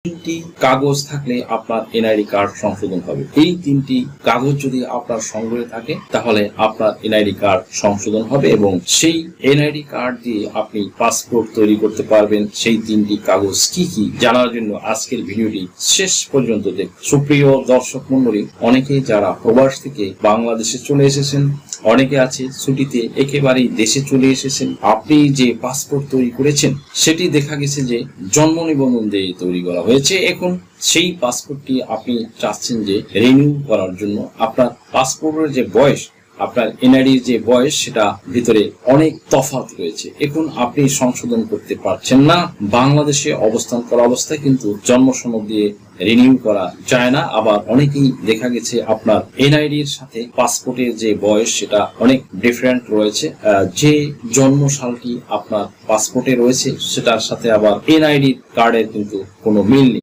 তিনটি কাগজ থাকলে আপনার এনআইডি কার্ড সংশোধন হবে। এই তিনটি কাগজ যদি আপনার সংগ্রহে থাকে তাহলে আপনার এনআইডি কার্ড সংশোধন হবে এবং সেই এনআইডি কার্ড দিয়ে আপনি পাসপোর্ট তৈরি করতে পারবেন। সেই তিনটি কাগজ কি কি জানার জন্য আজকের ভিডিওটি শেষ পর্যন্ত দেখুন। সুপ্রিয় দর্শক মণ্ডলী, অনেকে যারা প্রবাস থেকে বাংলাদেশে চলে এসেছেন, অনেকে আছে ছুটিতে একেবারেই দেশে চলে এসেছেন। আপনি যে পাসপোর্ট তৈরি করেছেন সেটি দেখা গেছে যে জন্ম নিবন্ধন দিয়ে তৈরি করা হয়েছে। এখন সেই পাসপোর্টটি আপনি চাচ্ছেন যে রিনিউ করার জন্য। আপনার পাসপোর্টের যে বয়স, আপনার এনআইডির যে বয়স, সেটা ভিতরে অনেক তফাৎ রয়েছে। এখন আপনি সংশোধন করতে পারছেন না। বাংলাদেশে অবস্থান করা অবস্থায় কিন্তু জন্ম সনদ দিয়ে রিনিউ করা যায় না। আবার অনেকেই দেখা গেছে আপনার এনআইডির সাথে পাসপোর্টের যে বয়স সেটা অনেক ডিফারেন্ট রয়েছে। যে জন্ম সালটি আপনার পাসপোর্টে রয়েছে সেটার সাথে আবার এনআইডি কার্ডের কিন্তু কোনো মিল নেই।